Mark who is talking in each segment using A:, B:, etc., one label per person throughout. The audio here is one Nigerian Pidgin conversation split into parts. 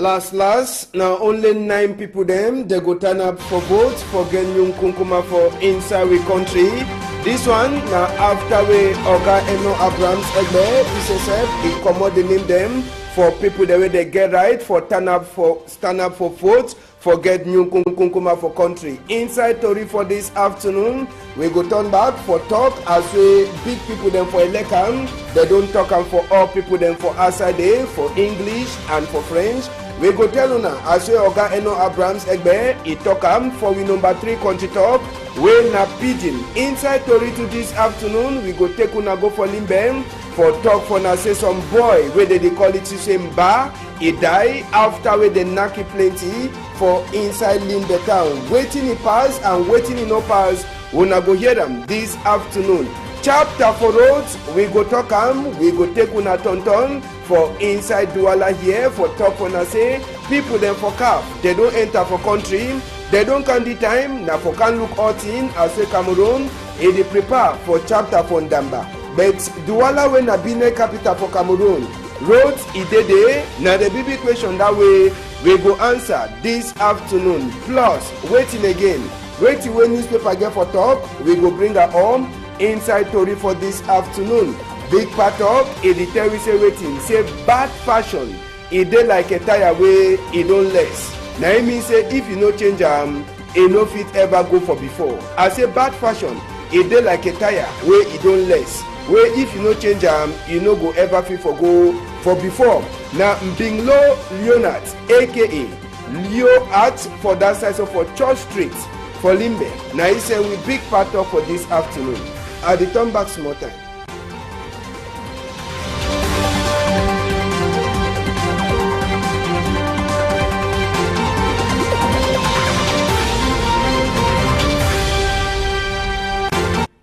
A: last now only 9 people them they go turn up for vote for Genyun Kunkuma for inside we country. This one now after we Oga Eno Abrams Egbe PCSF he commode the name them for people the way they get right for stand up for vote for get new Kunkuma for country. Inside Tori for this afternoon, we go turn back for talk as we big people them for Elekam. They don't talk them for all people them for outside day, for English and for French. We go tell una as we Oga Eno Abrams Egbe, he talk am for we number 3 country talk. We na pidgin. Inside Tori to this afternoon, we go take una go for Limben for talk for na say some boy where they call it the same bar. He die after where they knock plenty for inside Limbe town. Waiting he pass and waiting he no pass. Una go hear them this afternoon. Chapter for roads, we go talk am, we go take una tonton for inside Douala here for talk for na say people them for cap. They don't enter for country. They don't count the time. Now for can look out in as we Cameroon. They prepare for chapter for Ndamba. But Douala when a Benin capital for Cameroon. Roads idede. Now the big question that way we go answer this afternoon. Plus waiting again. Waiting when newspaper get for talk. We go bring her home inside Tori for this afternoon. Big part of it tell we say waiting. Say bad fashion. It dey like a tire way it don't less. Now it means say if you no change it no fit ever go for before. I say bad fashion. It dey like a tire where it don't less. Where if you no change you no go ever fit for go for before. Now Mbinglo Leonard aka Leo Art for that side of for Church Street for Limbe. Now he say we big part of for this afternoon. I dey turn back small time.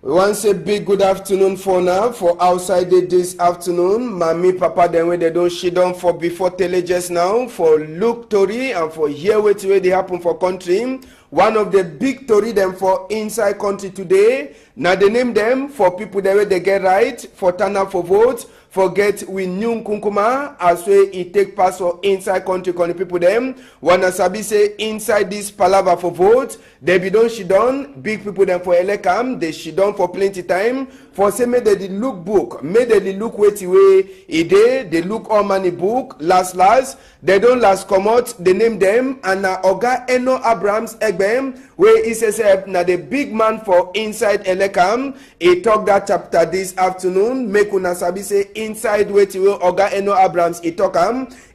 A: We want to say big good afternoon for now, for outside this afternoon. Mommy, papa, then when they don't shit down for before tele just now, for look Tori and for hear what they happen for country. One of the big Tori them for inside country today. Now they name them for people the way they get right, for turn up for vote. Forget we new Kunkuma as way it take pass for inside country people them. Wanna sabi say inside this palava for vote, they be done she done. Big people them for Elekam, they she done for plenty time. For say may they look book, may they look waiting way it they look all money book, last, they don't last come out, they name them and na Oga Eno Abrams Egbem, where he says na the big man for inside Elekam. He talk that chapter this afternoon, make una sabi say inside waiting way Oga Eno Abrams he talk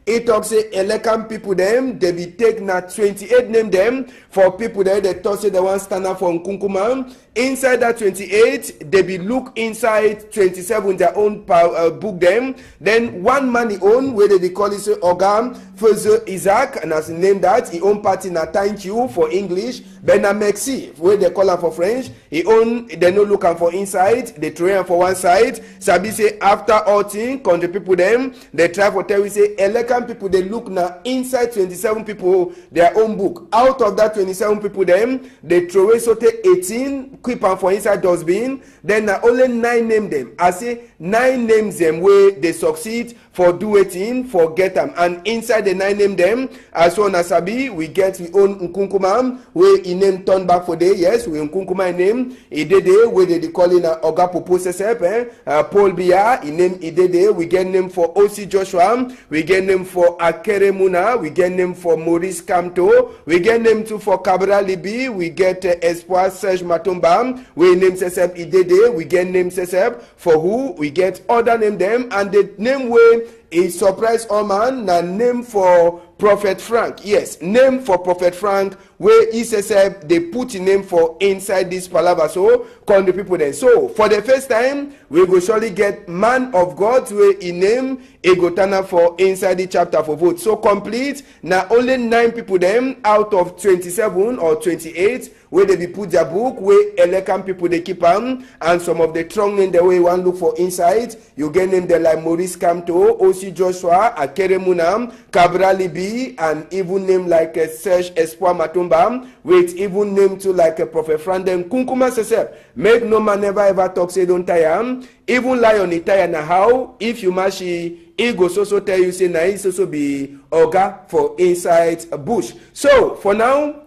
A: He talk say Elekam people them they be take na 28 name them for people there they talk say they want stand up for Nkunkuma. Inside that 28 they be look inside 27 their own book them. Then one man he own where they call it say Oga Feze Isaac and as he name that he own party na thank you for English. Bena Mexi where they call him for French. He own they no look for inside they throw him for one side. Sabi say after all thing country people them they try for tell we say Elekam people they look now inside 27 people their own book. Out of that 27 people them they throw away so take 18 keep am for inside dustbin. Then na only 9 name them. I say 9 names them where they succeed for do waiting for get them and inside the 9 name them as one as Sabi we get we own Nkunkuma where he name turn back for day. Yes we Nkunkuma name he did where they call in Oga Popo Sesep Paul Biya he name he did we get name for OC Joshua we get name for Akere Muna we get name for Maurice Kamto we get name too for Cabra Libi we get Espoir Serge Matumba we name Sesep he did we get name Sesep for who we get other name them and the name way a surprise all man na name for Prophet Frank. Yes, name for Prophet Frank where he says they put a name for inside this palava so call the people then. So for the first time we will surely get man of God where he name a go turn up for inside the chapter for vote. So complete now only 9 people them out of 27 or 28 where they be put their book, where Elekan people they keep them, and some of the strong name the way you want look for inside. You get name there like Maurice Kamto, O.C. Joshua, Akere Munam, Cabral Libi, and even name like Serge Espoir Matumba, with even name to like Prophet Franden Kunkuma Sesep. Make no man never ever talk say don't tire. Even lie on the tire na how if you mashi. He goes also tell you say na he also be oga for inside a bush. So for now,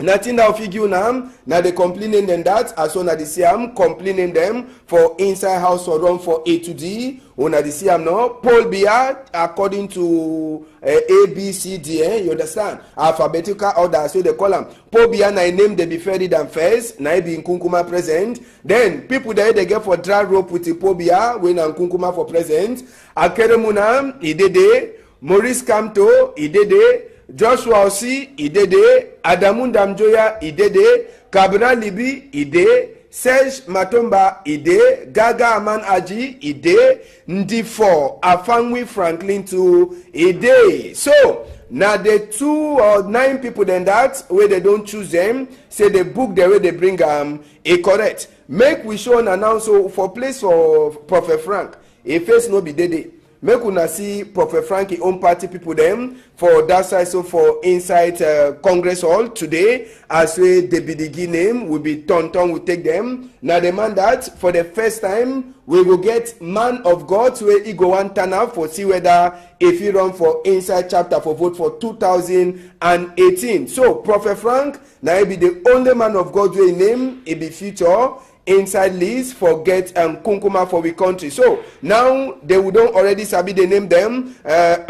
A: nothing that figure now. Now they complaining them that as soon as they see am complaining them for inside house or run for A to D. Una they see am now. Paul Biya according to A B C D. You understand? Alphabetical order so they call them. Paul Biya na name they be fairy than first. Na be in Kunkuma present. Then people there they get for drag rope with the Paul Biya when and Kunkuma for present. Akere Munam idede. Maurice Kamto idede. Joshua Osi idede, Adamu Damjoya idede, Kabra Libi ide, Serge Matomba ide, Gaga Aman Aji ide, Ndifo Afangwi Franklin to ide. So now the 2 or 9 people then that where they don't choose them, say the book the way they bring a correct. Make we show an announce so for place for Prophet Frank. A face no be dede. Make una see Prophet Frankie own party people them for that side so for inside Congress Hall today as we the BDG name will be turn we take them. Now the man that for the first time we will get man of God where he go one turn out for see whether if he run for inside chapter for vote for 2018. So Prophet Frank now he be the only man of God where name he be future inside list for get Kunkuma for we country. So now they would don't already sabi they name them.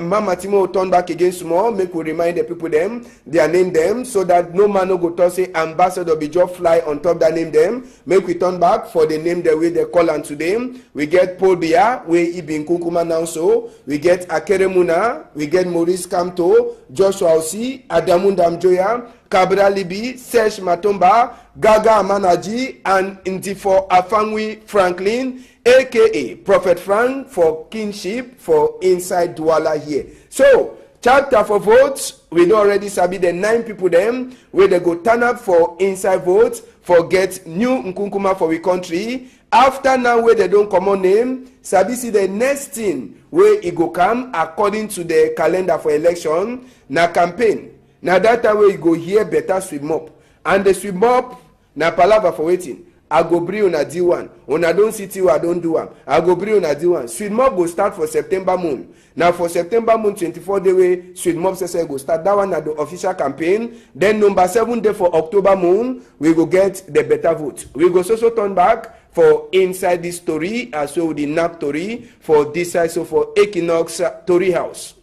A: Mama Timo will turn back again small. Make we remind the people them their name them so that no man no go to say ambassador be just fly on top that name them. Make we turn back for the name the way they call on to them. We get Paul Biya where he be in Kunkuma now. So we get Akere Muna, we get Maurice Kamto, Joshua Osi, Adamu Damjoya, Kabra Libi, Serge Matomba, Gaga Amanaji, and Ndifo Afangwi Franklin, aka Prophet Frank for kingship for inside Douala here. So, chapter for votes, we don't already sabi the 9 people them where they go turn up for inside votes for get new Nkunkuma for we country. After now where they don't come on name, sabi see the next thing where it go come according to the calendar for election, na campaign. Now that time where you go here better swim up. And the swim up, na palava for waiting. I go bring una D1. Una don't see till I don't do one. I go bring una D1. Swim up will start for September moon. Now for September moon 24 day way, swim up say go start. That one at the official campaign. Then number 7 day for October moon, we go get the better vote. We go so turn back for inside this story, as well the NAP story for this side, so for Equinox Story House.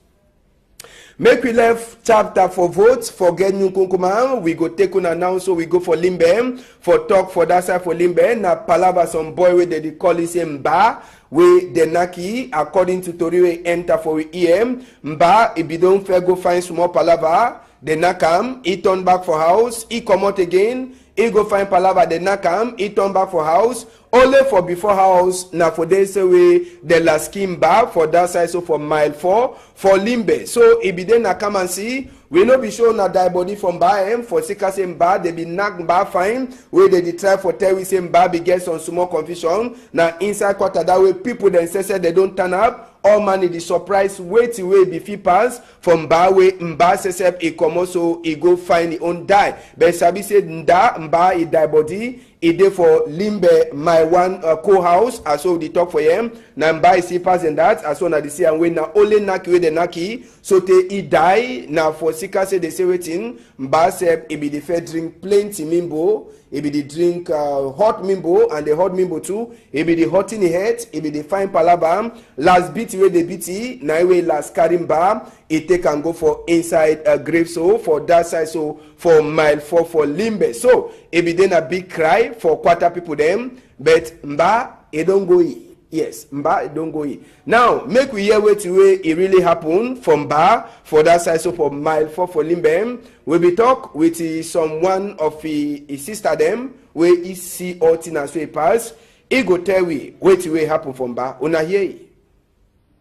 A: Make we left chapter for votes for get new Kunkuma. We go take on now, so we go for Limbe for talk for that side for Limbe. Na palava some boy where they call it Mba. We the Naki according to Tori we enter for EM. Mba if you don't fair go find small palava. The Nakam he turn back for house. He come out again. He go find palava. The Nakam he turn back for house. Only for before house, now for they say we the last scheme bar for that side, so for mile 4 for Limbe. So if you then come and see, we no be shown a die body from bar for sika same bar, they be knock bar fine, where they try for tell we same bar be get some small confusion. Now inside quarter that way people then say they don't turn up. All man the surprise wait away before pass from bar way Mba sesep e come so he go find his own die. But Sabi said Mba he die body. He dey for Limbe my one co-house as so they talk for him. Na Mba is pass and that as so na the see and when na only naki with the naki so te he die na for sika say they say waiting Mba sep he be the fair drink plenty mimbo. He be the drink hot mimbo and the hot mimbo too. He be the hot in the head. He be the fine palabam. Last beat where the beaty. Now way last carrying bar. He take and go for inside grave so for that side so for mile 4 for Limbe. So he be then a big cry for quarter people them. But Mba he don't go in. Yes, Mba don't go in. Now make we hear wait way it really happen from Mba for that side so for mile 4 for Limbe. We be talk with someone of his sister them where he see all things as we pass. He go tell we wait way happen from Mba. Una hear?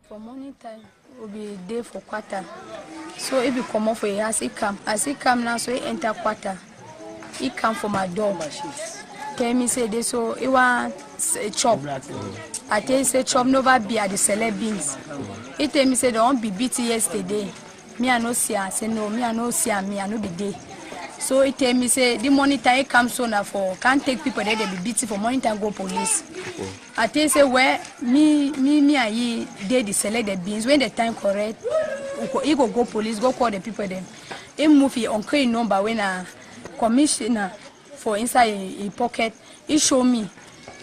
B: For morning time will be day for quarter. So if you come off for as he come now so he enter quarter. he come for my door. Tell me say this so he want chop. I tell you say chop never be at the select beans. He tell me say don't be beaten yesterday. Me I no see her. Say no, me I no see her. Me I no be there. So he tell me say the money time come so now for can't take people there they be beaten for money time go police. I tell you say where me and he they select the beans when the time correct. He go police go call the people then. He move he uncle number when a commissioner for inside a pocket. He show me.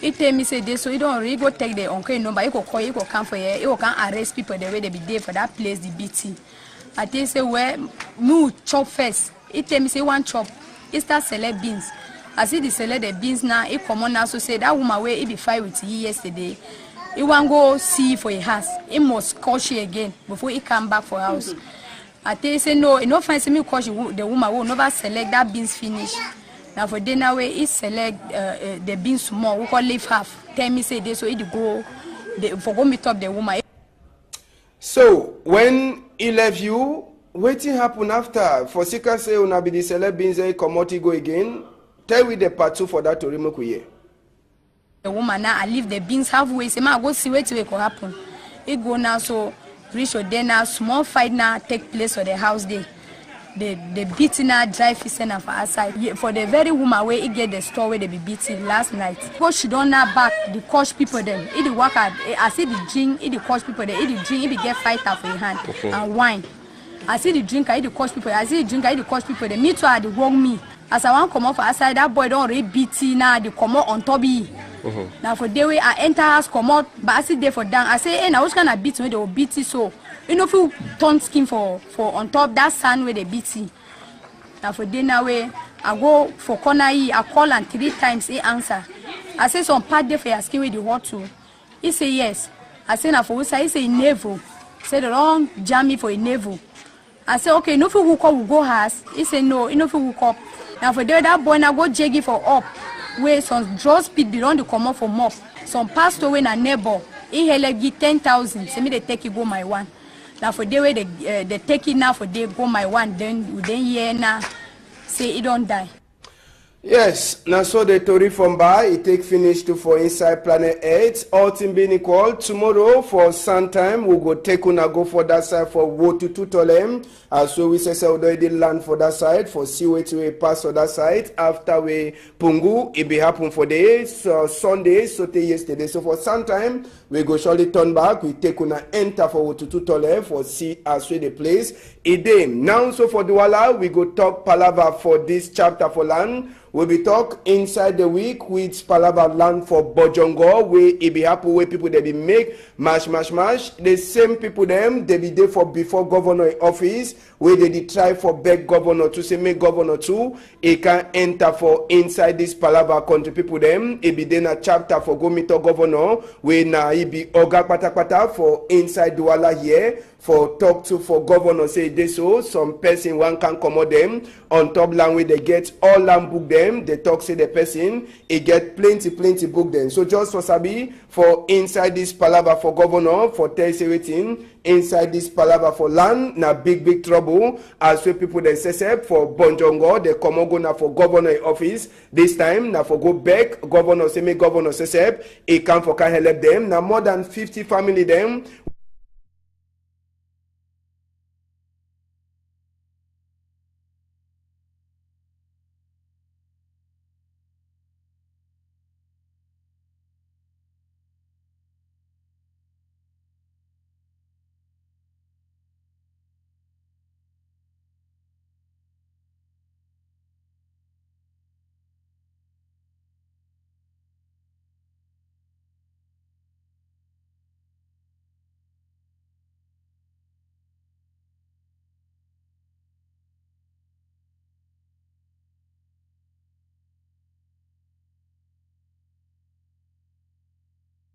B: He tell me say this so he don't really go take the uncle number. He go call. He go come for here. He go can arrest people the way they be there for that place the beating. I tell you say where me chop first. He tell me say one chop. He start select beans. I see the select the beans now. He come on now so say that woman where he be fight with he yesterday. He want go see for a house. He must call she again before he come back for house. I tell you say no. He no fancy me call the woman will never select that beans finish. Now for dinner way he select the beans small. We call leave half. Tell me say this so he go for go meet up the woman.
A: So when he left you, wetin happen after? For Sika say una be the select beans he comot he go again. Tell we the part 2 for that to remove here.
B: The woman now I leave the beans halfway. Say ma go see wetin will happen. He go now so reach or then now small fight now take place for the house day. The beating now drive his son for outside. For the very woman where he get the store where they be beating last night. Because she don't now back the coach people then. He the work out. I see the drink. He the coach people then. He the drink. He the get fighter for your hand and wine. I see the drinker. He the coach people. I see the drinker. He the coach people. Then me too. I the wrong me. As I want come off outside, that boy don't already beating now. They come out on top. Now for the way I enter house come out, but I see there for down. I say, hey, now which kind of beat when they will beat you so? You know if you turn skin for on top that sand where they beat you. Now for dinner way, I go for corner I call and 3 times he answer. I say some part there for your skin where the hot to. He say yes. I say now for which he say navel. Say the wrong jam me for a navel. I say okay, no if you hook up we go house. He say no, you know if you hook up. Now for there that boy now go jaggy for up. Where some draw speed beyond the come up for mop. Some pastor when a neighbor, he help give 10,000. Say me they take it go my one. Now for the way they take it now for they go my one. Then year now say he don't die.
A: Yes, now so the story from by it take finish to for inside planet 8. All thing being equal, tomorrow for sun time we go take una go for that side for Wotutu Tolem. As so we say already land for that side for see where to pass for that side. After we Pungu, it be happen for the Sunday, so yesterday. So for sun time we go surely turn back. We take una enter for Wotutu Tolem for see as we the place. Now so for Douala we go talk palava for this chapter for land. We'll be talk inside the week with Palava land for Bojongo, where it be happen where people they be make mash. The same people them they be there for before governor in office, where they try for beg governor to say make governor too. It can enter for inside this Palava country people them. It be then a chapter for go meet governor, where now it be Oga Pata for inside Douala here. For talk to for governor say this so some person one can commode them on top language they get all land book them they talk say the person he get plenty book them so just for sabi for inside this palava for governor for tell say waiting inside this palava for land na big trouble as well people they say for Bonjongo they come go na for governor office this time na for go back governor say make governor say he come for can help them na more than 50 family them.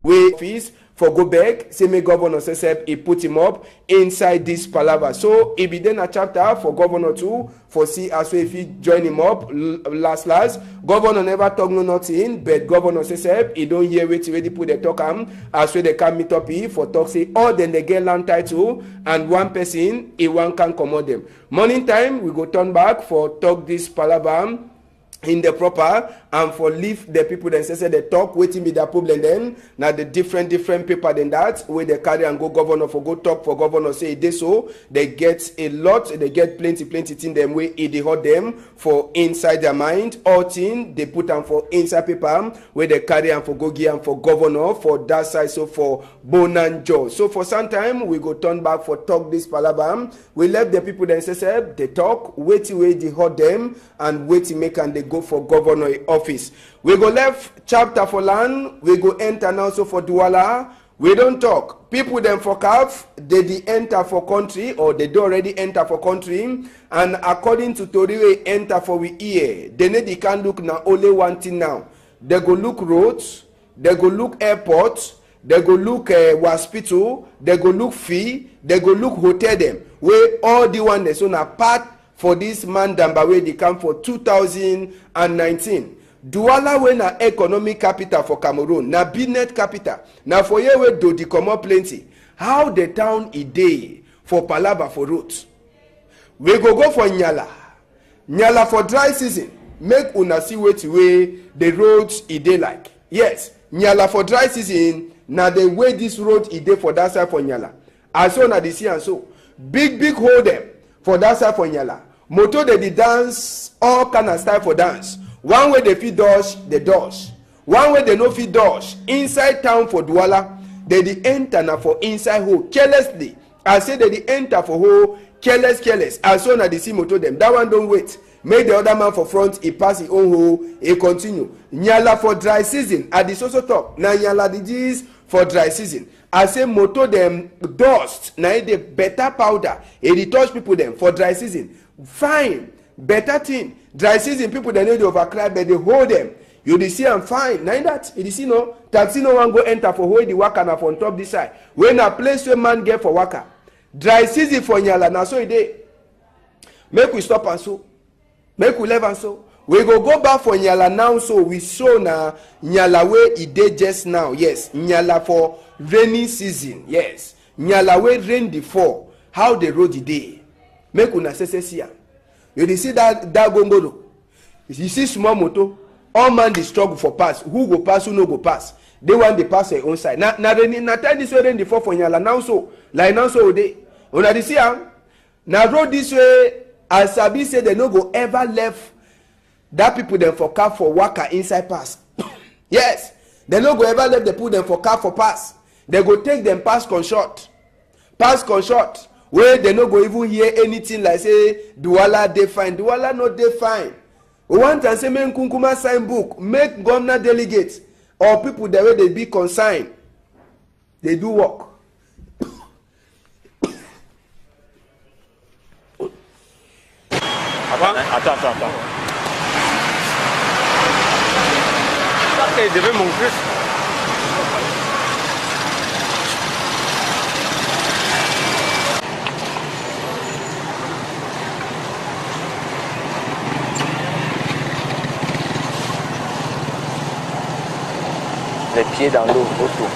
A: We fees for go back, say me governor say he put him up inside this palava. So he be then a chapter for governor too, for see as well if he join him up last. Governor never talk no nothing, but governor say he don't hear wait ready put the talk as well they can meet up here for talk say all then they get land title and one person he one can commode them. Morning time we go turn back for talk this palava. in the proper and for leave the people then say they talk waiting be their problem then now the different paper than that where they carry and go governor for go talk for governor say they so they get a lot, they get plenty thing them way it they hold them for inside their mind all thing they put them for inside paper where they carry and for go give and for governor for that side so for Bonanjo. So for some time we go turn back for talk this palaver we left the people then say they talk wait they hold them and wait make and they go for governor office. We go left chapter for land, we go enter now so for Douala. We don't talk. People then for calf, they enter for country or they do already enter for country. And according to Tori, we enter for we ear. They can look now only one thing now. They go look roads, they go look airports, they go look hospital, they go look fee, they go look hotel them. Where all the one they so now part for this man Damba wey dey come for 2019. Douala wey na economic capital for Cameroon, na business capital. Na for here wey do the comot plenty. How the town e dey for palava for roads. We go for Nyala. Nyala for dry season. Make una see wetin wey the roads e dey like. Yes, Nyala for dry season na the way this road e dey for that side for Nyala. As so na the see and so. Big hole them for that side for Nyala. Moto they dance all kind of style for dance. One way they fit dodge, they dodge. One way they no fit dodge. Inside town for Douala, they enter na for inside hole carelessly. I say they enter for hole careless. As soon as they see moto them, that one don't wait. Make the other man for front, he pass his own hole, he continue. Nyala for dry season. At this also talk. Na Nyala this for dry season. I say moto them dust. Na the better powder. It touch people them for dry season. Fine, better thing. Dry season people they need to overcry, but they hold them. You dey see am fine. Now that you dey see no taxi no one go enter for hold the waka na for on top this side. When a place where man get for waka, dry season for Nyala na so e dey. Make we stop and so. Make we leave and so. We go back for Nyala now so we show na Nyala way e dey just now. Yes, Nyala for rainy season. Yes, Nyala way rain dey fall. How the road e dey. Make una see am. You see that gongoro. You see small moto. All man dey struggle for pass. Who go pass? Who no go pass? They want the pass their own side. Na time this way rain dey fall for Nyala now so. Like now so dey. Una dey see am. Na road this way. As Sabi say they no go ever left that people them for car for waka inside pass. Yes. They no go ever left the people them for car for pass. They go take them pass construct. Pass construct. Where they no go even hear anything like say Douala dey fine. Douala no dey fine. We want to say make Nkunkuma sign book, make governor delegate or people the way they be consigned. They do work.
C: Attends. Il devait monter.
D: Les pieds dans l'eau autour.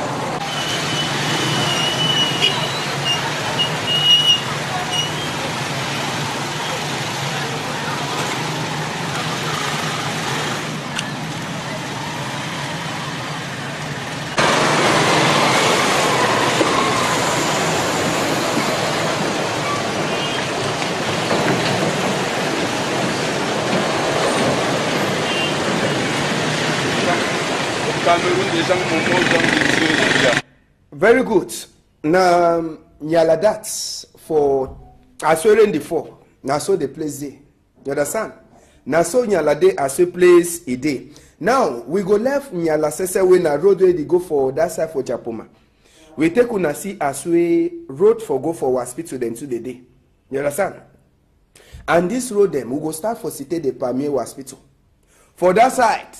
A: Very good. Now, Nyala that's for Aswere in the four. Now, so the place there. You understand? Now, so Nyala day as a place a day. Now, we go left Nyala Sese when a road where they go for that side for Chapoma. We take una see Aswe road for go for hospital then to the day. You understand? And this road then we go start for Cité de Palmier hospital. For that side.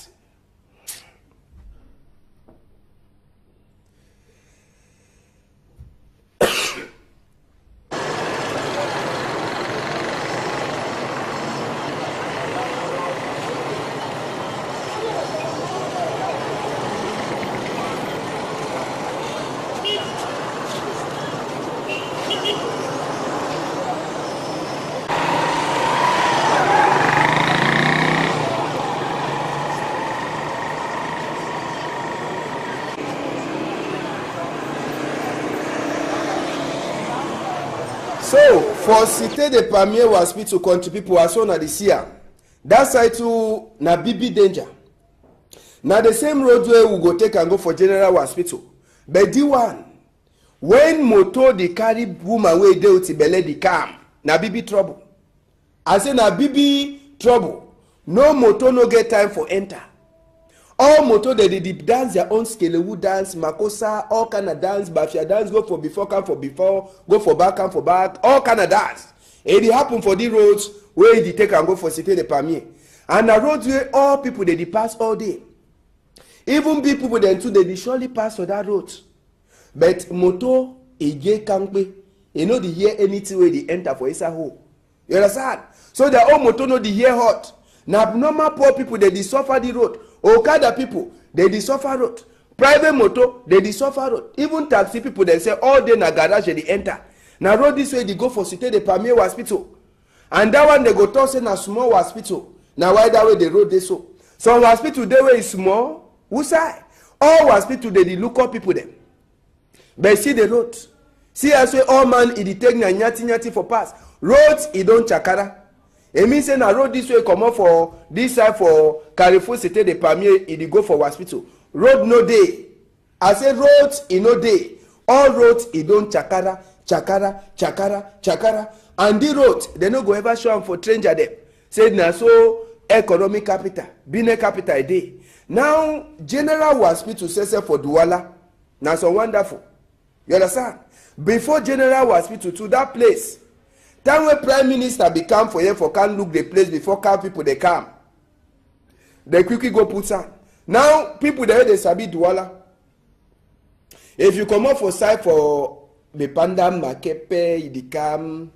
A: For Cité de Palmier hospital country people as on the sea. That side too na BB danger. Now the same roadway we go take and go for general hospital. But the one when motor the carry woman wey dey with belle the calm na BB trouble. I say na BB trouble. No motor no get time for enter. All motor they dance their own skelewu dance, makosa, all kind of dance, bafia dance, go for before, come for before, go for back, come for back, all kind of dance. It happen for the roads where they take and go for Cité de Palmier. And the roads where all people they pass all day. Even big people then too, they surely pass for that road. But motor, ege kampe, you know they hear anything where they enter for Isa hole. You understand? So their own motor no they hear hot. Now normal poor people they suffer the road. Okada people they suffer road. Private motor they suffer road. Even taxi people they say all day na garage they enter. Now road this way they go for Cité de Palmier hospital. And that one they go talk say na small hospital. Now why that way the road they so? Some hospital they way is small. Who say? All hospital they look up people them. But see the road. See as way all man it take na nyati for pass. Roads it don't chakara. It means say na road this way come up for this side for Carrefour Cité de Palmier it go for hospital. Road no day. I say roads it no day. All roads it don't chakara. And the road they no go ever show them for stranger them. Say na so economic capital, business capital a day. Now general hospital says for Douala. Now so wonderful. You understand? Before general hospital to that place. Time when prime minister become for here for can look the place before can people they come. They quickly go put on. Now people they sabi Douala. If you come up for side for the Panda Makepe, Idikam.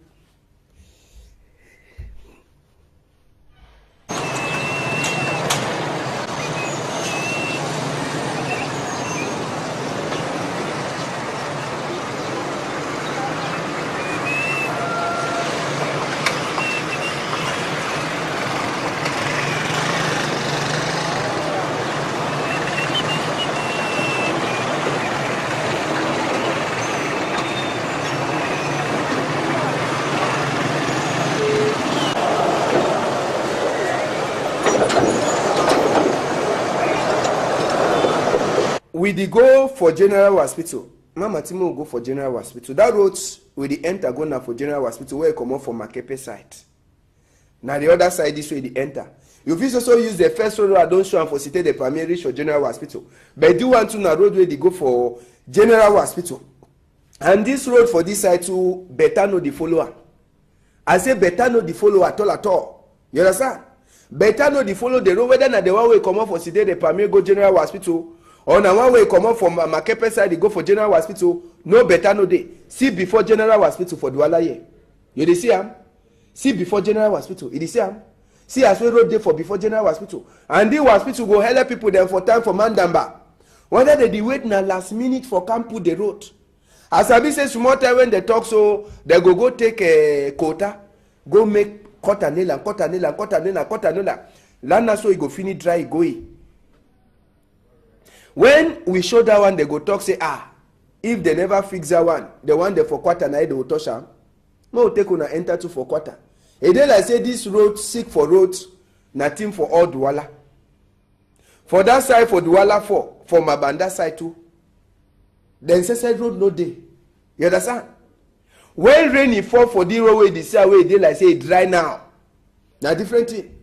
A: We dey go for general hospital. Mama Timo will go for general hospital. That road we dey enter go now for general hospital where you come up from Makepe side. Now the other side this way they enter. You fit also use the first road I don't show am for Cité de Palmier reach for general hospital. But do want to na road where they go for general hospital. And this road for this side too better no the follower. I say better no the follow at all. You understand? Better no the follow the road whether na the one way come up for Cité de Palmier go general hospital. Or na one way come up from Makepe side, they go for general hospital. No better no day. See before general hospital for Douala here. You dey see am? See before general hospital. You dey see am? See as we road dey for before general hospital. And the hospital go help people them for time for Mandamba. Whether they dey wait na last minute for come put the road. As I be say small time when they talk so, they go take a quota, go make quarter nail. Land na so e go finish dry go in. When we show that one, they go talk say, if they never fix that one, the one they for quarter now they will touch am. No take una enter to for quarter. E dey like say this road sick for road, nothing for all Douala. For that side for Douala for Mabanda side too. Then say road no day. You understand? When rain fall for the road way they say away dey like say it dry now. Na different thing.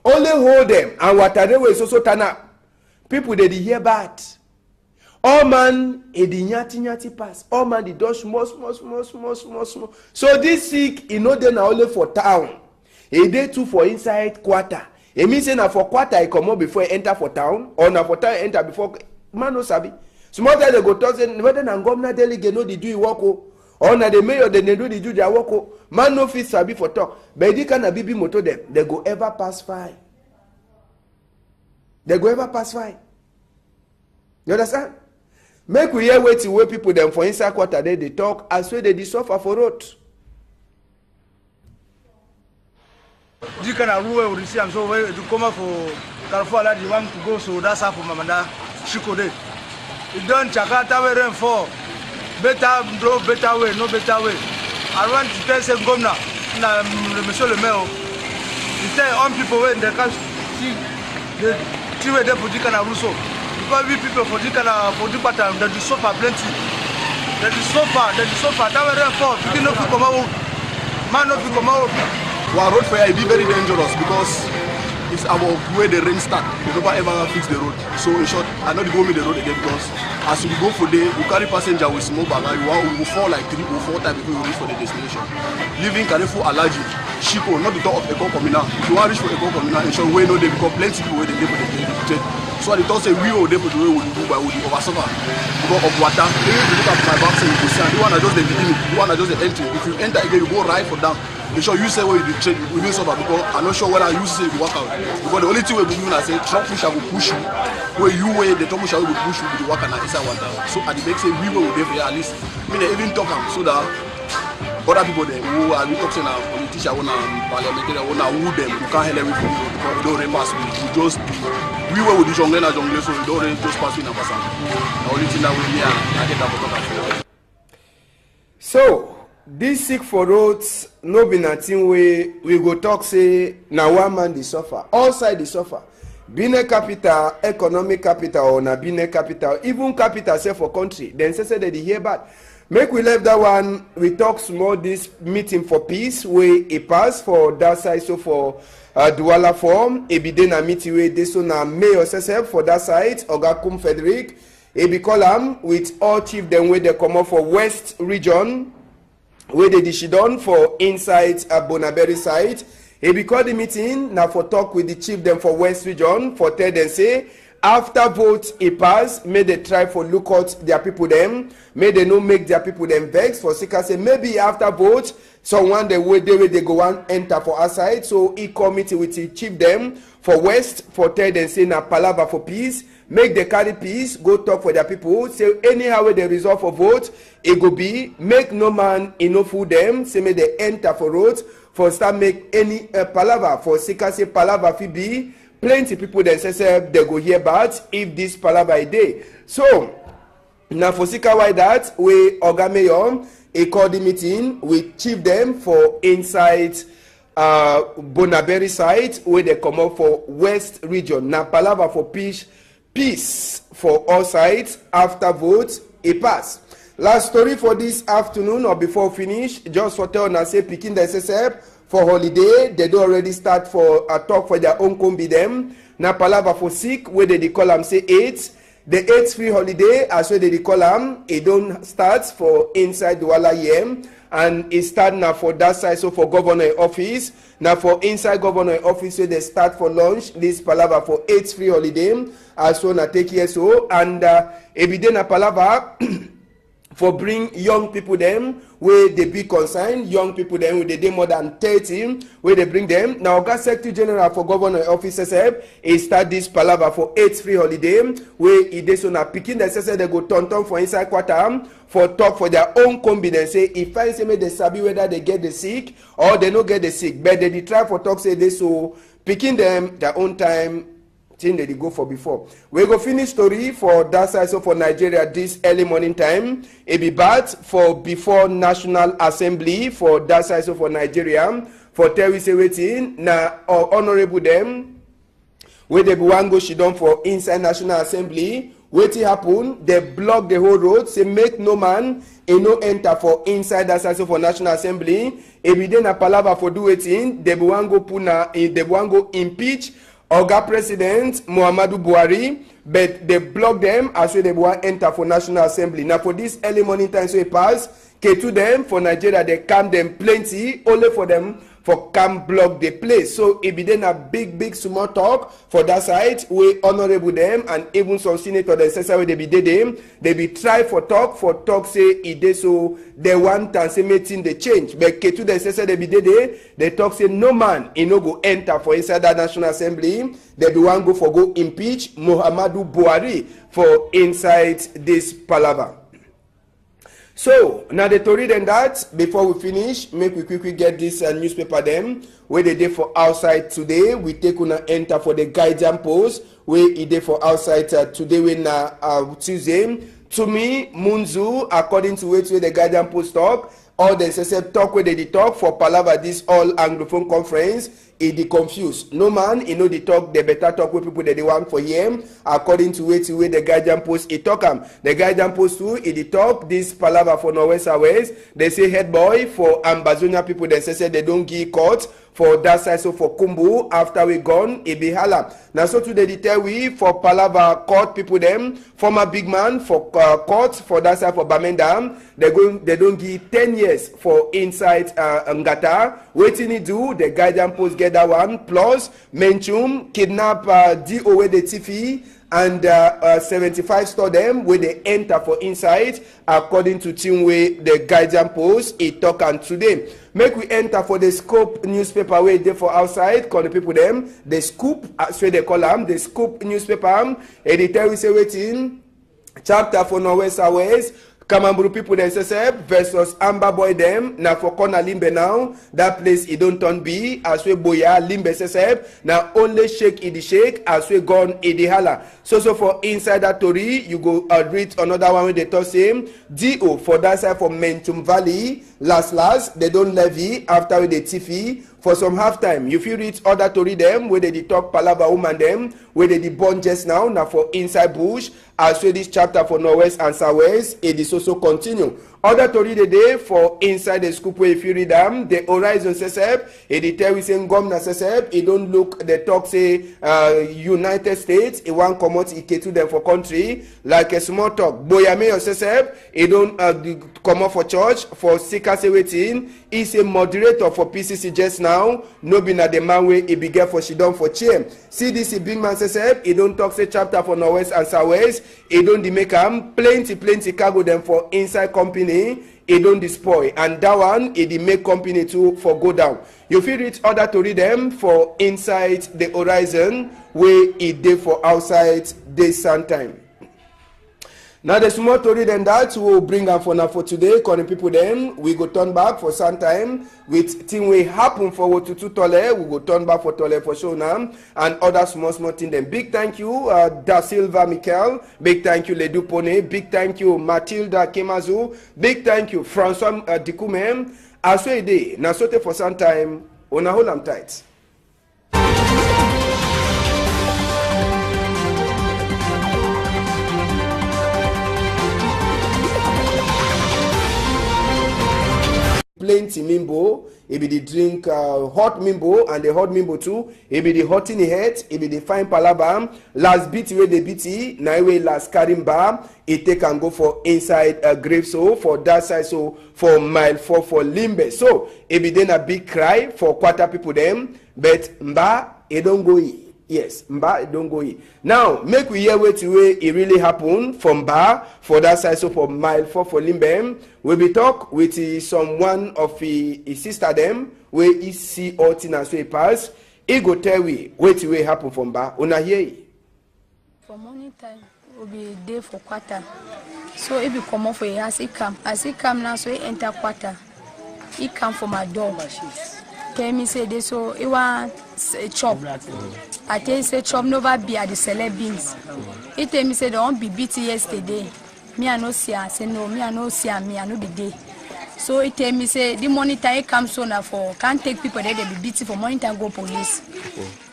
A: Only hold them and water way so turn up. People they hear bad. All man e di nyati pass. All man they do small. So this sick e no dey na only for town. E dey too for inside quarter. E mean say na for quarter e come up before e enter for town or na for town e enter before man no sabi. Small time they go talk say whether na governor delegate no dey do e work o or na the mayor they do the do their work o. Man no fit sabi for talk. But the kind of BB motor them they go ever pass fine. They go ever pass fine. You understand? Make we hear waiting where people them for inside quarter they talk as well they suffer for road.
E: You can rule with the so where you come up for Carrefour that you want to go so that's how for Mamanda Shikode. You don't Jakarta where rain fall. Better draw better way, no better way. I want to tell say governor, na Monsieur le Maire. You tell all people when they can see the two way they put it na Russo. Because we people for the pattern that you suffer plenty. That you suffer. That way therefore, you no fit come out. Man no fit come out.
F: Our road fare be very dangerous because it's about where the rain start. They never ever fix the road. So in short, I know they go me the road again because as we go for day, we carry passenger with small bag and we will fall like 3 or 4 times before we reach for the destination. Leaving Carrefour Alaji, Chico, not the top of Eko Komina. If you want to reach for Eko Komina, in short, we know they become plenty people where they live for the day. So they don't say we will for the way we do by we over suffer because of water. If you look at my back, say you go see, you want to just the beginning, you want to just the entry. If you enter again, you go right for down. Make sure you say where you change, we will suffer because I'm not sure whether you say you work out. Because the only thing we do is say truck pusher will push you, where you weigh the truck pusher will push you with the work and inside water. So at the back say we will be at least. I mean they even talk so that other people there who are talking now, politicians, who are parliamentarians, who them who can't help everything because we don't pass we just we were with the jungle so we don't just pass in and pass out. The only thing that we need I get that for talk.
A: So this sick for roads no be nothing we go talk say na one man dey suffer all side dey suffer Benin capital economic capital or na Benin capital even capital sef for country dem say dem dey hear bad. Make we leave that one. We talk small this meeting for peace wey e pass for that side so for Douala form e be dey na meeting wey dey so na mayor sef for that side Oga Kum Frederick e be call am with all chief dem wey dey comot for west region wey dey shidon for inside Bonaberi side. He be call the meeting na for talk with the chief dem for west region for tell dem say after vote e pass make dey try for look out their people dem make dey no make their people dem vex for sake say maybe after vote someone dey wey dey go wan enter for outside. So e come meeting with the chief dem for west for tell dem say na palava for peace make dey carry peace go talk for their people say anyhow wey dey resolve for vote e go be make no man e no fool dem say make dey enter for road for start make any palava for sake say palava fit be plenty people dem say dey go hear bad if this palava e dey. So na for sake why that wey Oga Mayor e call the meeting with chief dem for inside Bonaberi side wey dey comot for west region na palava for peace for all sides after vote e pass. Last story for this afternoon or before finish just for tell una say pikin dem say for holiday they don already start for a talk for their own combi dem na palava for sick wey dey call am say 8 the 8th free holiday as wey dey call am e don start for inside Douala here and e start na for that side so for governor office na for inside governor office wey dey start for lunch this palava for 8th free holiday as so na take here so and e be dey na palava for bring young people dem wey dey be concerned young people dem wey dey more than 30 wey dey bring dem na Oga Secretary General for governor office sef e start this palava for 8th free holiday wey e dey so na pikin dem say dey go turn for inside quarter for talk for their own confidence say e find say make dey sabi whether dey get the sick or dey no get the sick but dey try for talk say dey so pikin dem their own time thing they go for before. We go finish story for that side so for Nigeria this early morning time. It be bad for before National Assembly for that side so for Nigeria for tell we say waiting na honorable them where they wan go shidon for inside National Assembly. Wetin happen? They block the whole road. Say make no man e no enter for inside that side so for National Assembly. Every day na palava for do wetin they wan go puna. They wan go impeach Oga President Muhammadu Buhari, but they block them as well they want enter for National Assembly. Now for this early morning time so it pass, to them for Nigeria they calm them plenty, only for them for come block the place. So it be then a big small talk for that side we honorable them and even some senator they say they be them they be try for talk say it dey so they want and say meeting the change but Ketu they say they be they talk say no man e no go enter for inside that National Assembly. They be one go impeach Muhammadu Buhari for inside this palava. So now the tori then that before we finish, make we quickly get this newspaper them where they dey for outside today. We take una enter for the Guardian Post where e dey for outside today when Tuesday. To me, Munzu, according to where the Guardian Post talk, all the say talk where they talk for palava this all Anglophone conference. It dey confused. No man, know the talk, the better talk with people that they want for him. According to way the Guardian Post, it talk the Guardian Post too, it talk this palava for Norwest Airways. They say head boy for Ambazonia people, they say they don't give court for that side, so for Kumbu, after we gone, it be hala. Now so today they tell we for palava court people them, former big man for court for that side for Bamenda, they don't give 10 years for inside Ngata. Waiting he do, the Guardian Post get that one, plus Menchum, kidnap DO with the TV, and 75 store them where they enter for inside, according to Teamway, the Guardian Post, it talk and today. Make we enter for the Scoop newspaper where they for outside, call the people them, the Scoop, as they call them, the Scoop newspaper, editor we say waiting, chapter for Norwest Airways, Kamamburu people them say versus Amber Boy them now for corner Limbe now that place it don't turn be as we boya Limbe say now only shake in the shake as we gone in the hala. So for inside that story you go read another one when they talk same DO for that side for Mentum Valley last they don't levy after with the TV for some half time. You feel read other story them where they talk palava woman them where they born just now for inside bush as well this chapter for Norwest and Southwest it is also continue. Other story the day for inside the scoop where if you read them the horizon sesep it tell we saying governor sesep it don't look the talk say United States it want comot it to them for country like a small talk boyame or sesep it don't come up for church for seeker say waiting is a moderator for PCC just now no be na the man way it be get for she done for chair CDC big man sesep it don't talk say chapter for Norwest and Southwest it don't make am plenty cargo them for inside company it don't despoil and that one it make company too for go down. You feel read other to read them for inside the horizon where it dey for outside this sun time. Now the small story than that will bring up for now for today. Calling people then we go turn back for some time with thing we happen for to Tole. We go turn back for Tole for show now and other small thing. Then big thank you Da Silva Michael. Big thank you Ledu Pone. Big thank you Matilda Kemazu. Big thank you François Dikume. As we day now sote for some time. Una hold am tight. Plenty mimbo, it be the drink hot mimbo and the hot mimbo too. It be the hot in the head, it be the fine palabam. Last beat where the beaty, now way last karimba. It take and go for inside grave so for that side so for mile 4 for Limbe. So it be then a big cry for quarter people them, but mba it don't go in. Yes, Mba don't go in. Now, make we hear where it really happened from Mba for that side, so for mile 4 for Limbe. We be talk with someone of his sister them where he see all things as we pass. He go tell we where it happen from Mba. Una hear?
B: For morning time, we be there for quarter. So if you come off for as he come now, so he enter quarter. He come for my door. Tell me say this so he want chop. I tell you say chop never be at the celeb beans. He tell me say they won't be beaten yesterday. Me I no see her. Say no, me I no see her. Me I no be there. So he tell me say the money time he comes so now for can't take people there they be beaten for money time go police.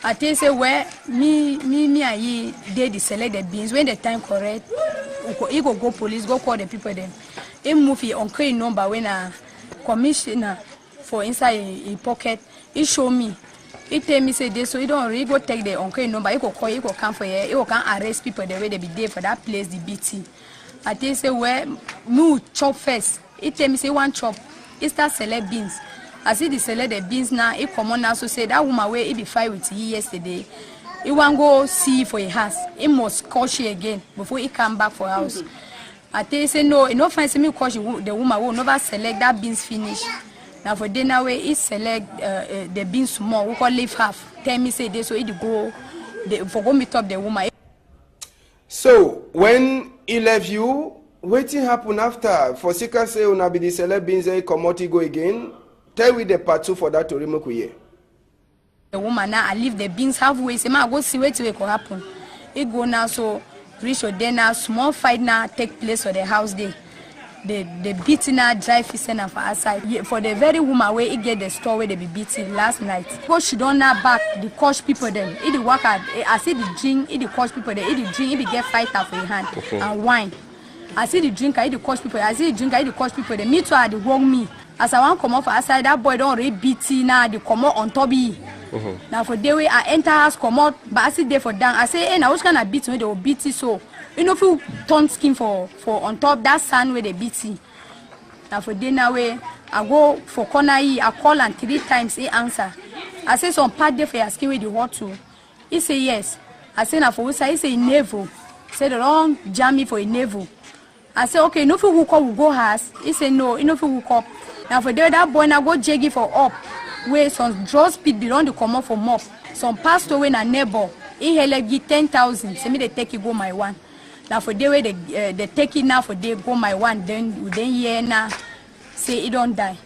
B: I tell you say where me and he did the select the beans when the time correct. He go police go call the people them. He move he on crane number when a commissioner for inside his pocket. He show me. He tell me say this so he don't really go take the uncle number. He go call, he go come for here. He go can arrest people the way they be there for that place the BT. I tell you say where me chop first. He tell me say one chop. He start select beans. I see the select the beans now. He come on now so say that woman where he be fight with he yesterday. He want go see for a house. He must call she again before he come back for house. I tell you say no. He no find me call she the woman will never select that beans finish. Now for dinner way he select the beans small. We call leave half. Tell me say this so he go. For go meet up the woman.
A: So when he left you, waiting happen after for seeker say una be the select beans come out go again. Tell we the part 2 for that to remove here.
B: The woman now I leave the beans halfway. Say I go see what will happen. He go now so reach or then now small fight now take place for the house day. they beating her dry fish and for outside. For the very woman where he get the store where they be beating last night. Because she don't have back the coach people them. He the work at I see the drink, he the coach people there, he the drink, he the get fighter for your hand and wine. I see the drinker, he the coach people, I see the drinker, he the coach people there. Me too I the wrong me. As I want come off outside, that boy don't already beating now they come out on top of now for the way I enter house come out, but I sit there for down. I say, hey, now which kind of beat when they will beat it so you know if you turn skin for on top that sand where they beat it. Now for dinner way I go for corner I call and 3 times he answer. I say some part there for your skin where the hot to. He say yes. I say now for which he say navel. Say the wrong jam me for a navel. I say okay, no for hook up will go house. He say no, you know for hook up. Now for there that boy now go jaggy for up. Where some draw speed they run to come up for mop. Some pastor when a neighbor he held give 10,000. Say me they take it go my one. Now for the way they take it now for they go my one. Then hear now say he don't die.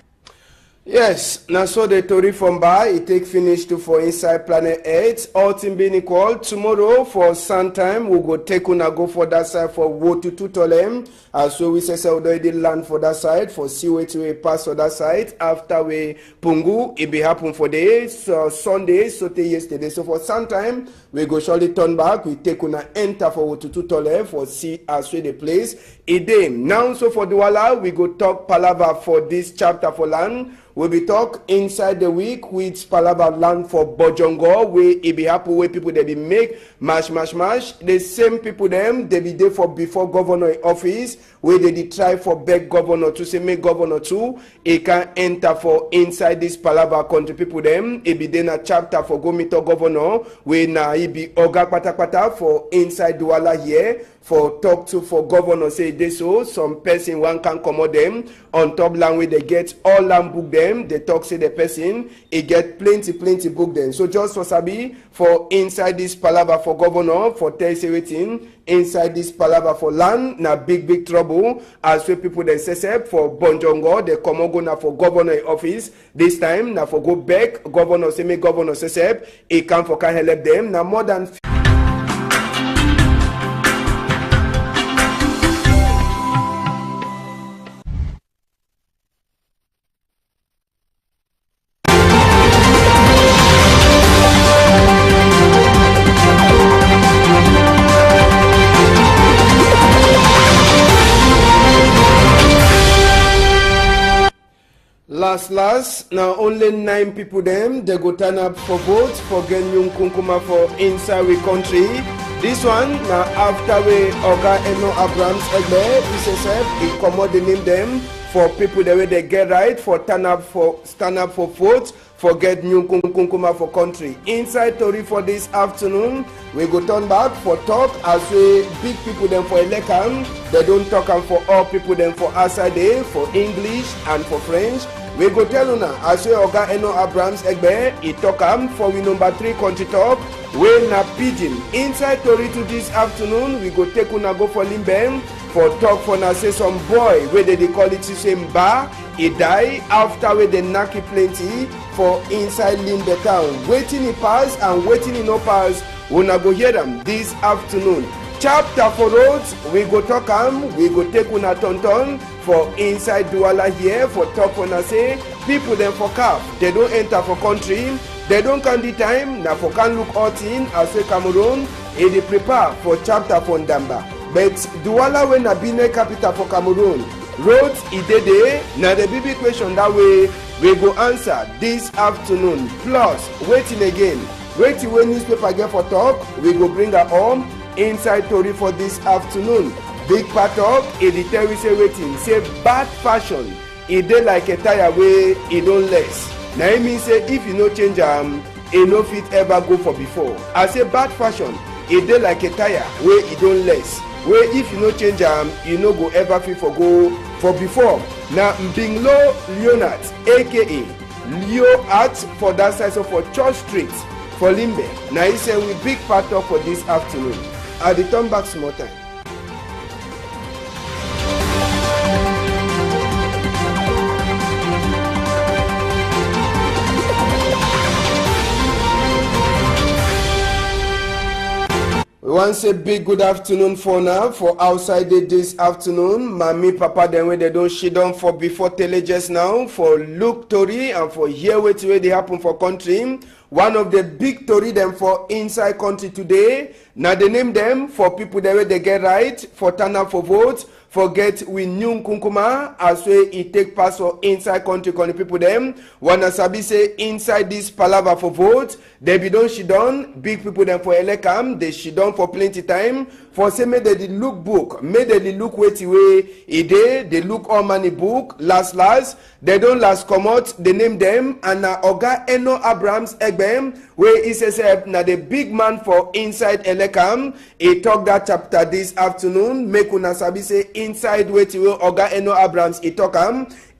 A: Yes, now so the story from Bar, it take finish to for inside Planet 8. All team being equal. Tomorrow for sun time, we go take una go for that side for Wotu Tutolem. So we say we already land for that side for see where to pass for that side. After we Pungu, it be happen for days. So Sunday, so yesterday. So for sun time, we go surely turn back. We take una enter for Wotu Tutolem for see as we the place. Now so for Douala, we go talk Palava for this chapter for land. We'll be talk inside the week with Palava land for Bojongo, where it be happen where people they be make mash. The same people them they be there for before governor office, where they try for beg governor to say make governor too. It can enter for inside this Palava country people them. It be then a chapter for go meet governor, where now it be Oga Pata for inside Douala here. For talk to for governor say this so some person one can commode them on top land where they get all land book them they talk say the person he get plenty book them. So just for Sabi for inside this Palava for governor for tell say waiting inside this Palava for land na big trouble as we people they set for Bonjongo they come go na for governor office this time na for go back governor say make governor set he can for can help them na more than last now only 9 people them they go turn up for vote for Genyung Kunkuma for inside we country. This one now after we Oga Eno Abrams Egbe he commode the name them for people the way they get right for stand up for vote for get new Kunkuma for country. Inside Tori for this afternoon, we go turn back for talk as we big people them for Elekam. They don't talk and for all people them for outside day for English and for French. We go tell una as we Oga Eno Abrams Egbe, he talk for we number 3 country talk. We na pidgin. Inside Tori to this afternoon, we go take una go for Limbem for talk for na say some boy where they call it same bar. He die after where they knock it plenty for inside Limbe town. Waiting he pass and waiting he no pass. We na go hear them this afternoon. Chapter for roads, we go talk we go take una tonton for inside Douala here for talk for na say people them for cap. They don't enter for country. They don't count the time. Now for can look out in as we Cameroon. They prepare for chapter for Ndamba. But Douala when na Benin capital for Cameroon. Roads idede na the big question that way we go answer this afternoon. Plus waiting again. Waiting when newspaper get for talk, we go bring her home inside Tori for this afternoon. Big part of it tell we say waiting. Say bad fashion. It dey like a tire way it don't less. Now it means say if you no change it no fit ever go for before. I say bad fashion. It dey like a tire where it don't less. Where if you no change you no go ever fit for go for before. Now Mbinglo Leonard aka Leo Art for that side so for Church Street for Limbe. Now he say we big part of for this afternoon. I dey turn back small time. We want say big good afternoon for now for outside this afternoon. Mommy, papa, them where they don't shit on for before tele just now for look Tory and for hear what way they happen for country. One of the big Tory them for inside country today. Now they name them for people that way they get right for turn up for vote. Forget we new Kunkuma as way it take pass for inside country people them. Wanna sabi say inside this palava for vote. They be don't shit on big people them for elekam. They shit on for plenty time. For say make they look book. Make they look wait way a day. They look all money book. Last. They don't last come out. They name them and na Oga Eno Abrams Egbem where he says na the big man for inside elekam. He talk that chapter this afternoon. Make una sabi say inside wait way Oga Eno Abrams he talk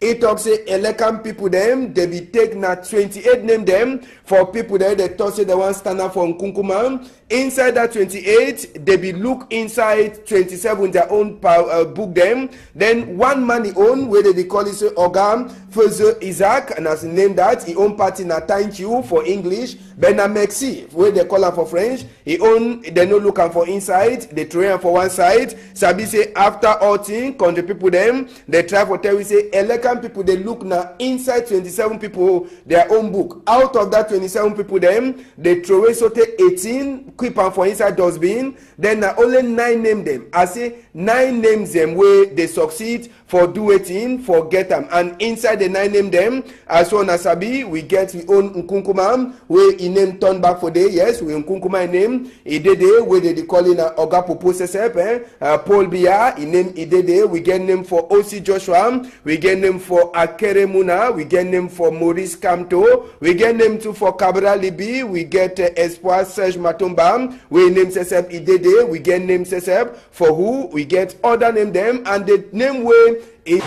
A: He talk say Elekam people them they be take na 28 name them for people there they talk say they want stand up for Nkunkuma. Inside that 28 they be look inside 27 their own book them. Then one man he own where they call it say Ogam Fezo Isaac and as he name that he own party na thank you for English. Bena Mexi where they call him for French. He own they no look for inside they throw him for one side. Sabi say after all thing country people them they try for tell we say Elekam people they look now inside 27 people their own book. Out of that 27 people them they throw away so take 18 keep am for inside dustbin. Then na only 9 name them. I say 9 names them where they succeed for do 18 for get them and inside the 9 name them as well as sabi we get we own Nkunkuma where he name turn back for day. Yes we Nkunkuma name Idede where they call in Oga Popo Sesep Paul Biya he name Idede. We get name for OC Joshua. We get name for Akere Muna. We get name for Maurice Kamto. We get name too for Kabra Libi. We get Espoir Serge Matumba. We name Sesep Idede. We get name Sesep for who we get other name them and the name way is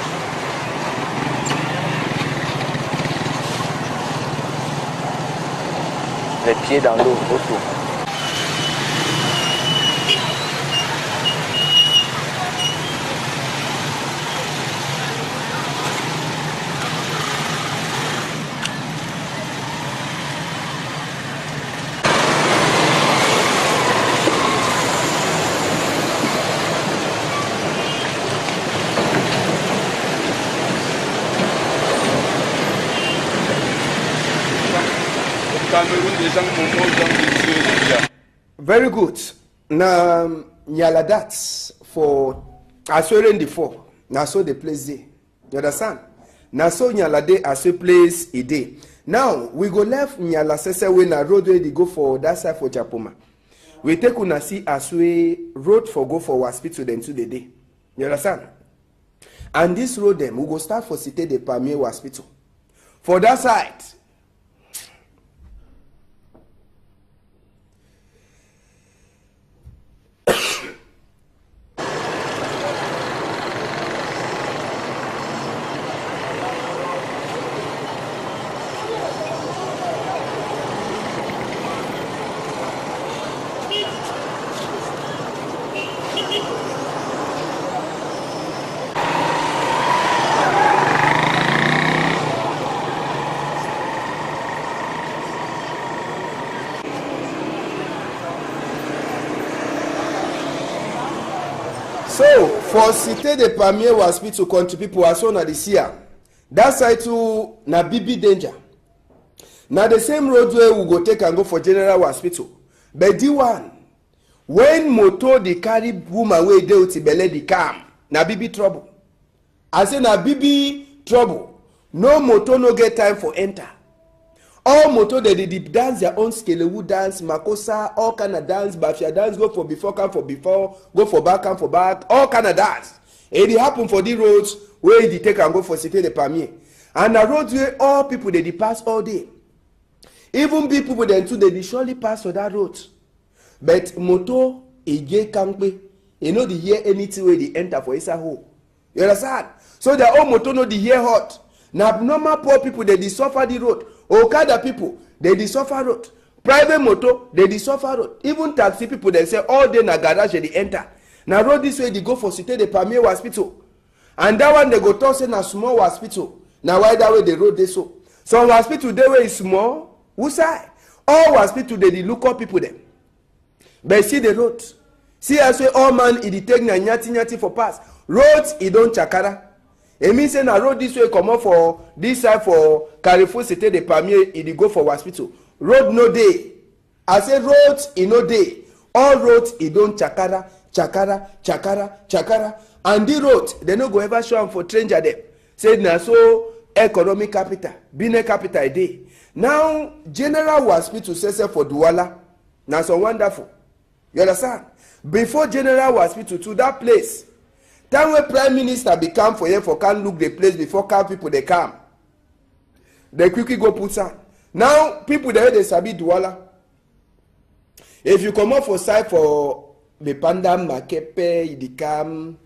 D: Les pieds dans l'eau, autour.
A: very good. Now nyala that for assuring the four. Now so the place day. You understand? Now so nyala day as a place a day. Now we go left nyala sese way na road way they go for that side for Japoma. We take una see as we road for go for hospital then to the day. You understand? And this road them we go start for Cité de Palmier hospital. For that side. So, for Cité de Palmier hospital country people as soon as they see her. That side too na BB danger. Now the same roadway we go take and go for general hospital. But the one when motor they carry woman wey dey with belle the calm na BB trouble. I say na BB trouble. No motor no get time for enter. All motor they dance their own skelewu dance, makosa, all kind of dance, bafia dance, go for before, come for before, go for back, come for back, all kind of dance. It happen for the roads where they take and go for Cité de Palmier. And the roads where all people they pass all day. Even big people then too they surely pass for that road. But motor ege kampe, you know they hear anything where they enter for isa hole. You understand? So their own motor no they hear hot. Now normal poor people they suffer the road. Okada people they suffer road. Private motor they suffer road. Even taxi people they say all day na garage they enter. Now road this way they go for Cité de Palmier hospital. And that one they go talk say na small hospital. Now why that way the road they so? Some hospital they way is small. Who say? All hospital they look up people them. But see the road. See as we all man e dey take na nyati for pass. Roads e don chakara. E mean say na road this way comot for this side for Carrefour Cité de Palmier e dey go for hospital. Road no dey. I say roads e no dey. All roads e don chakara. And the road they no go ever show am for stranger dem. Say na so economic capital, business capital dey. Now General Hospital say for Douala. Na so wonderful. You understand? Before General Hospital to that place, time when Prime Minister be come for here for can look the place before car people they come. They quickly go put on. Now people there they sabi Douala. If you come up for side for the Panda Makepe, Idikam.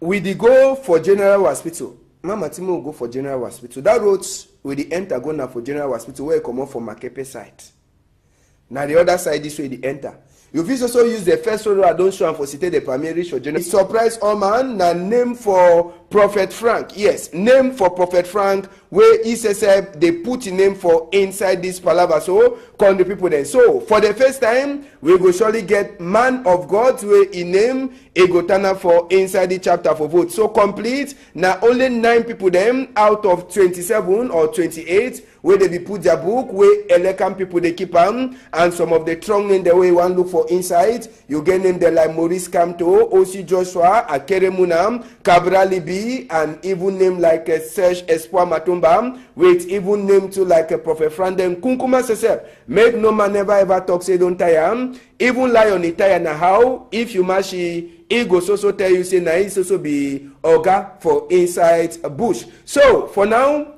A: We dey go for General Hospital. Mama Timo will go for General Hospital. That road we dey enter go now for General Hospital where you come out from Makepe side. Now the other side this way they enter. You fit also use the first road I don't show am for Cité de Palmier reach for General. Surprise all man na name for Prophet Frank. Yes, name for Prophet Frank where he says they put a name for inside this palaver. So call the people then. So for the first time we go surely get man of God where he name Egotana for inside the chapter for vote. So complete now only 9 people them out of 27 or 28 where they be put their book where Elekam people they keep them and some of the strong in the way one look for inside. You get name the like Maurice Kamto, Osi Joshua, Akere Munam, Cabral Libi, and even name like Serge Espoir Matumba, with even name to like a Prophet Frandem Kunkuma Sesep. Make no man never ever talk say don't tire. Even lie on it tire na how if you mashi he go so tell you say na he so be oga for inside a bush. So for now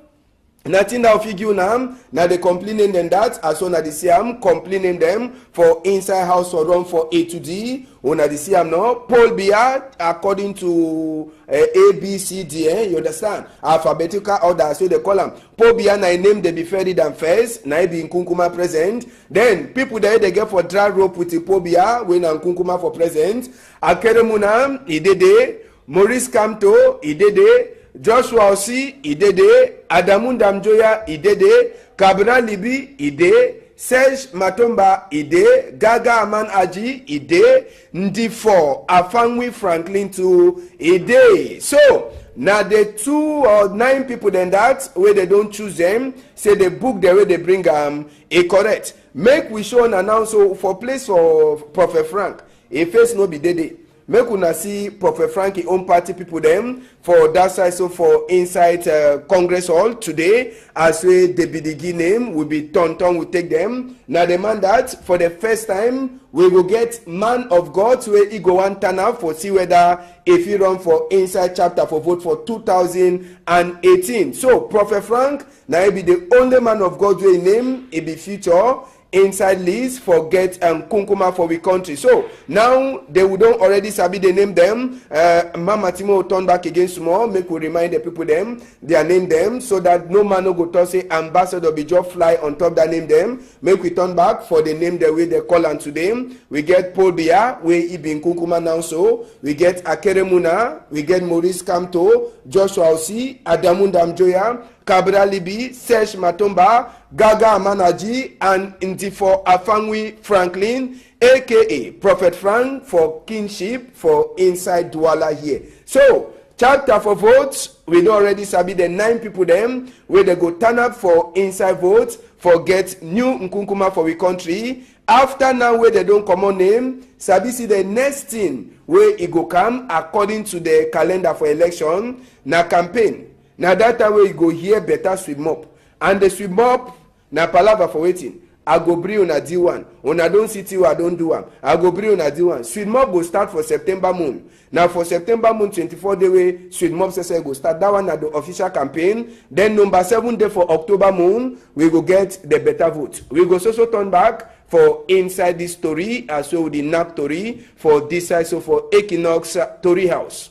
A: nothing now figure now they complaining them that as soon as they see I'm complaining them for inside house or run for A to D. When they see I'm now Paul Biya according to A B C D. You understand? Alphabetical order so they call them. Paul Biya na name they be fairy than first. Na be in Kunkuma present. Then people there they get for dry rope with the Paul Biya when in Kunkuma for present. Akere Munam idede. Maurice Kamto idede. Joshua Osi idede, Adamu Damjoya idede, Kabra Libi ide, Serge Matomba ide, Gaga Aman Aji ide, Ndifo Afangwi Franklin to ide. So now the 2 or 9 people then that where they don't choose them, say the book the way they bring a correct. Make we show and announce so for place for Prophet Frank. A face no be dede. Make una see Prophet Frankie own party people them for that side. So for inside Congress Hall today, as we the BDG name will be Tonton will take them. Now the man that for the first time we will get man of God where he go one turn out for see whether if he run for inside chapter for vote for 2018. So Prophet Frank now he be the only man of God where name he be future inside list for get Kunkuma for we country. So now they would don't already sabi they name them. Mama Timo will turn back again small. Make we remind the people them their name them so that no man no go to say ambassador be just fly on top that name them. Make we turn back for the name the way they call on to them. We get Paul Biya where he been Kunkuma now. So we get Akere Muna, we get Maurice Kamto, Joshua Osi, Adamu Damjoya, Kabra Libi, Serge Matomba, Gaga Amanaji, and Ndifo Afangwi Franklin, aka Prophet Frank for kingship for inside Douala here. So, chapter for votes, we don't already sabi the 9 people them where they go turn up for inside votes for get new Nkunkuma for we country. After now where they don't come on name, sabi see the next thing where it go come according to the calendar for election, na campaign. Now that time we go here better swim up. And the swim up na palava for waiting. I go bring una do one. Una don't see till I don't do one. I go bring una do one. Sweet Mob go start for September moon. Now for September moon 24 day way, Sweet Mob says go start. That one at the official campaign. Then number 7 day for October moon, we go get the better vote. We go so turn back for inside this story, as well the NAP story for this side, so for Equinox Story House.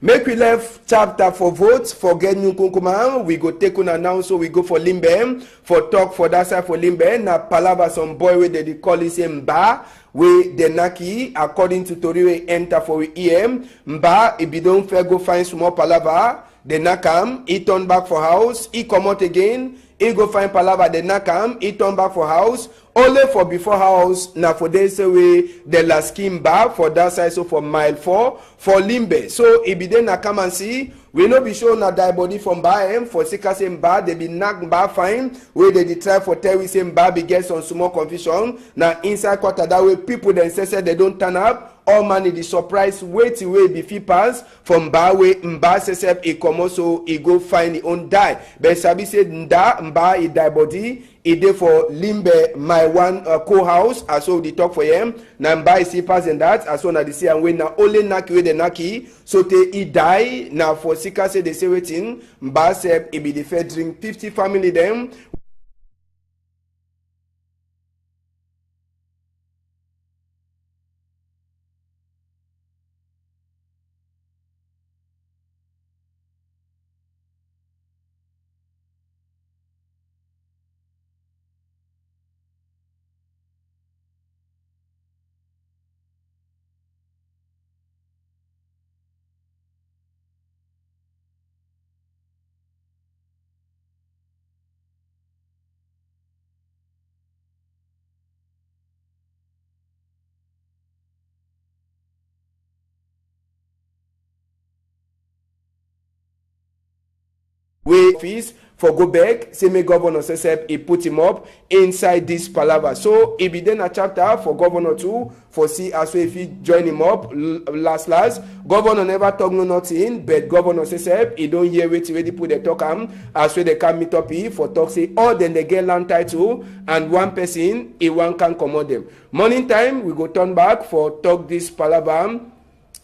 A: Make we left chapter for votes for get new kunkuma. We go take on now, so we go for Limbe for talk for that side for Limbe. Na palava some boy where they call his Mba we the Naki according to Tori we enter for we EM Mba. If you don't fair go find small palava, the Nakam he turn back for house. He come out again. He go find palava the Nakam. He turn back for house. Only for before house, now for this way, the last scheme bar for that side, so for mile 4 for Limbe. So if you then come and see, we no be sure na die body from bar for sika same bar, they be knock bar fine, where they try for tell we same bar be get some small confusion. Now inside quarter that way, people then say they don't turn up. All man the surprise wait away be fi pass from bar way Mba sesep e come so e go find e own die. But sabi said Mba e die body. E dey for Limbe my one co-house as so the talk for him. Na Mba e see pass and that as so na the say and when na only naki wey the naki so te e die na for sika say they say waiting Mba sep e be the fair drink 50 family them. We fees for go back, say me governor says he put him up inside this palaver. So he be then a chapter for governor too, for see as well if he join him up last. Governor never talk no nothing, but governor says he don't hear wait till they put the talk as well they can meet up here for talk say all then they get land title and one person he one can command them. Morning time we go turn back for talk this palaver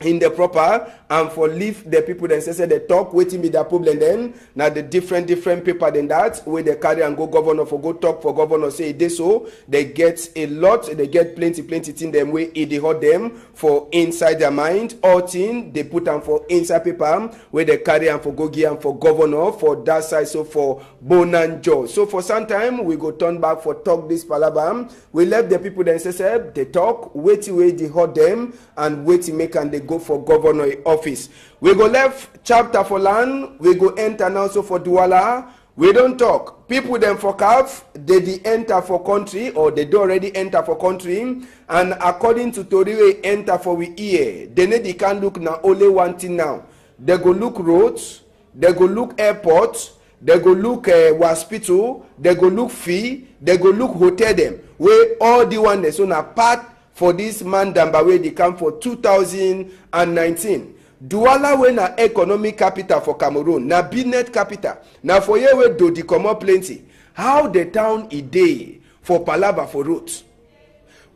A: in the proper and for leave the people then say they talk waiting be their problem then now the different paper than that where they carry and go governor for go talk for governor say they so they get a lot, they get plenty thing them way they hold them for inside their mind all thing they put them for inside paper where they carry and for go give and for governor for that side so for Bonanjo. So for some time we go turn back for talk this palabam we left the people then say they talk waiting way they hold them and waiting make and they go for governor office. We go left chapter for land. We go enter now so for Douala. We don't talk. People then for calf, they enter for country or they do already enter for country. And according to Toriwe enter for we ear. They can look now only one thing now. They go look roads. They go look airports. They go look hospital. They go look fee. They go look hotel them. Where all the one they so na part for this man Damba where they come for 2019. Douala we na economic capital for Cameroon, na business capital. Na for here we do the come up plenty. How the town is day for palava for roads.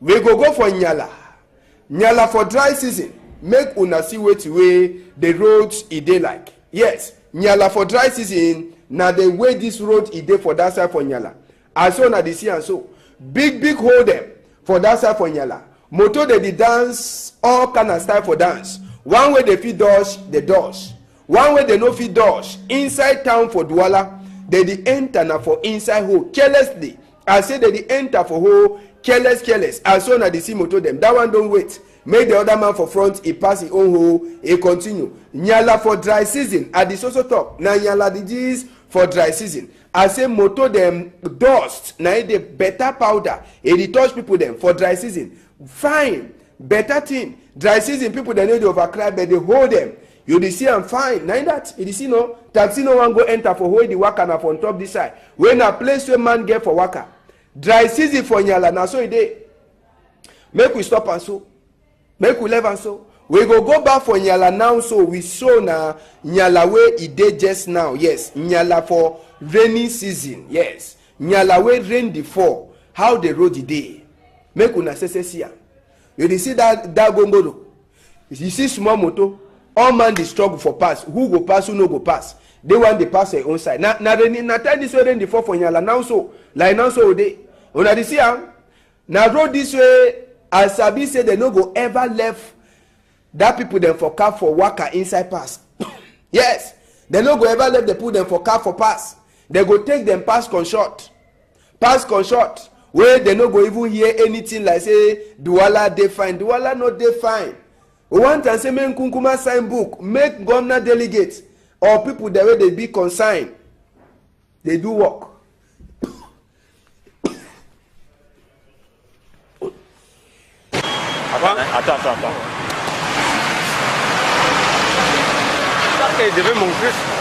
A: We go for Nyala. Nyala for dry season. Make una see way the roads is day like. Yes, Nyala for dry season. Na the way this road is day for that side for Nyala. As so na the see and so. Big hold them for that side for Nyala. Moto they dance all kind of style for dance. One way they feed dodge, they dodge. One way they no feed dodge. Inside town for Douala, they enter na for inside hole carelessly. I say they enter for hole careless. As soon as they see moto them, that one don't wait. Make the other man for front, he pass his own hole, he continue. Nyala for dry season. At the social talk, na Nyala the G's for dry season. I say moto them dust, na the better powder. It touch people them for dry season. Fine, better thing. Dry season people they need to overcry, but they hold them. You dey see I'm fine. Now that you see no taxi no one go enter for hold the waka na on top this side. When a place where man get for waka. Dry season for Nyala na so e dey. Make we stop and so. Make we leave and so. We go back for Nyala now so we show na Nyala where e dey just now. Yes, Nyala for rainy season. Yes. nyala wey rain dey fall how the road dey make una see am. You dey see that gongoro, you see small motor, all man dey struggle for pass, who go pass, who no go pass. They want dey pass their own side. Na time this way rain dey fall for nyala now so like now so dey una dey see am. Na road this way as sabi say they no go ever left that people dem for car for waka inside pass. Yes, they no go ever let the people dem for car for pass. They go take them pass conshort wey they no go even hear anything like say Douala dey fine. Douala no dey fine. We want am say make Nkunkuma sign book, make governor delegate or people the way they be consigned. They do work.
C: Attends. Ça, c'est devenu mon fils.